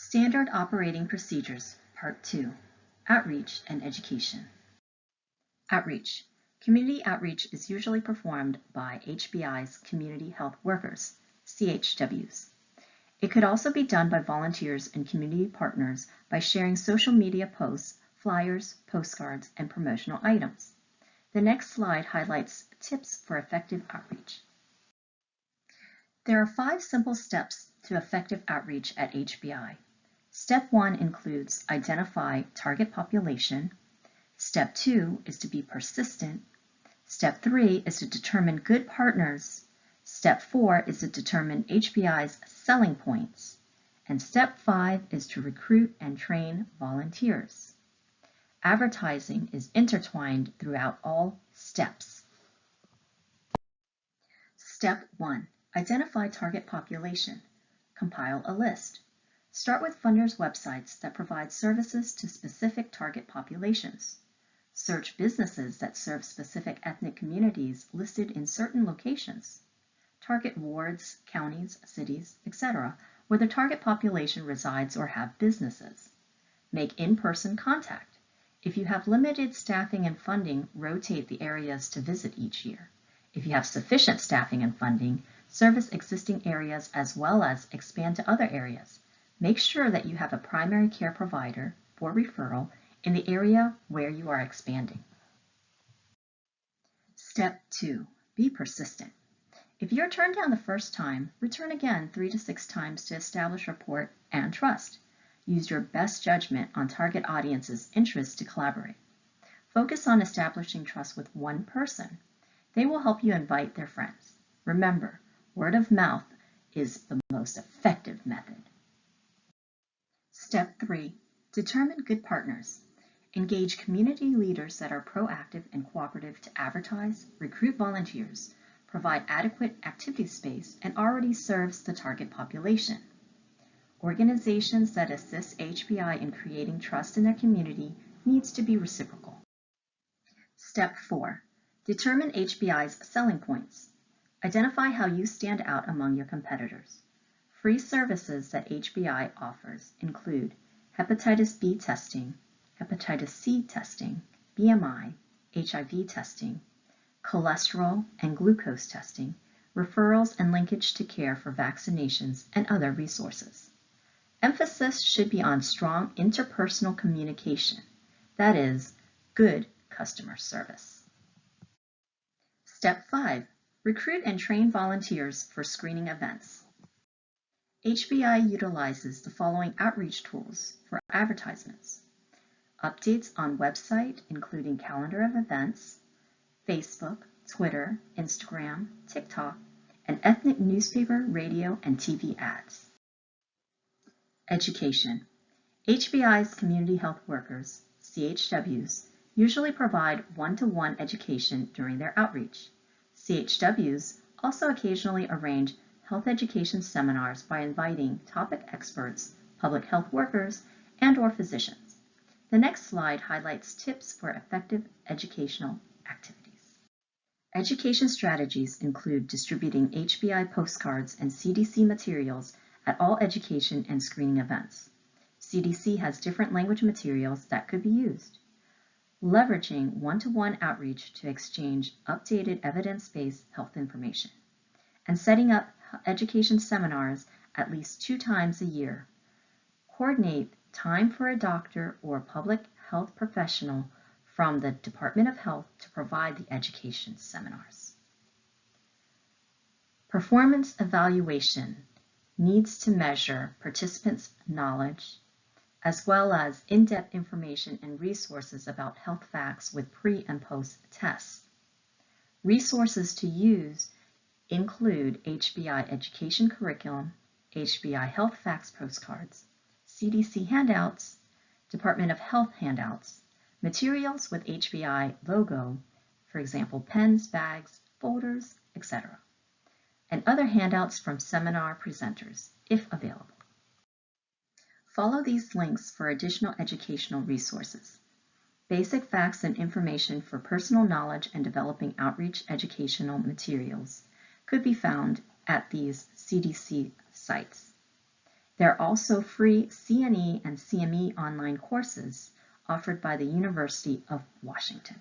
Standard Operating Procedures, Part 2, Outreach and Education. Outreach. Community outreach is usually performed by HBI's community health workers, CHWs. It could also be done by volunteers and community partners by sharing social media posts, flyers, postcards, and promotional items. The next slide highlights tips for effective outreach. There are 5 simple steps to effective outreach at HBI. Step 1 includes identify target population. Step 2 is to be persistent. Step 3 is to determine good partners. Step 4 is to determine HBI's selling points. And Step 5 is to recruit and train volunteers. Advertising is intertwined throughout all steps. Step 1. Identify target population. Compile a list. Start with funders' websites that provide services to specific target populations. Search businesses that serve specific ethnic communities listed in certain locations. Target wards, counties, cities, etc., where the target population resides or have businesses. Make in-person contact. If you have limited staffing and funding, rotate the areas to visit each year. If you have sufficient staffing and funding, service existing areas as well as expand to other areas. Make sure that you have a primary care provider for referral in the area where you are expanding. Step 2. Be persistent. If you're turned down the first time, return again 3 to 6 times to establish rapport and trust. Use your best judgment on target audience's interests to collaborate. Focus on establishing trust with one person. They will help you invite their friends. Remember, word of mouth is the most effective method. Step 3. Determine good partners. Engage community leaders that are proactive and cooperative to advertise, recruit volunteers, provide adequate activity space, and already serves the target population. Organizations that assist HBI in creating trust in their community needs to be reciprocal. Step 4. Determine HBI's selling points. Identify how you stand out among your competitors. Free services that HBI offers include hepatitis B testing, hepatitis C testing, BMI, HIV testing, cholesterol and glucose testing, referrals and linkage to care for vaccinations, and other resources. Emphasis should be on strong interpersonal communication, that is, good customer service. Step 5. Recruit and train volunteers for screening events. HBI utilizes the following outreach tools for advertisements. Updates on website, including calendar of events, Facebook, Twitter, Instagram, TikTok, and ethnic newspaper, radio, and TV ads. Education. HBI's community health workers, CHWs, usually provide one-to-one education during their outreach. CHWs also occasionally arrange health education seminars by inviting topic experts, public health workers, and/or physicians. The next slide highlights tips for effective educational activities. Education strategies include distributing HBI postcards and CDC materials at all education and screening events. CDC has different language materials that could be used. Leveraging one-to-one outreach to exchange updated evidence-based health information. And setting up education seminars at least 2 times a year. Coordinate time for a doctor or public health professional from the Department of Health to provide the education seminars. Performance evaluation needs to measure participants' knowledge, as well as in-depth information and resources about health facts with pre- and post-tests. Resources to use include HBI education curriculum, HBI health facts postcards, CDC handouts, Department of Health handouts, materials with HBI logo, for example, pens, bags, folders, etc., and other handouts from seminar presenters, if available. Follow these links for additional educational resources. Basic facts and information for personal knowledge and developing outreach educational materials could be found at these CDC sites. There are also free CNE and CME online courses offered by the University of Washington.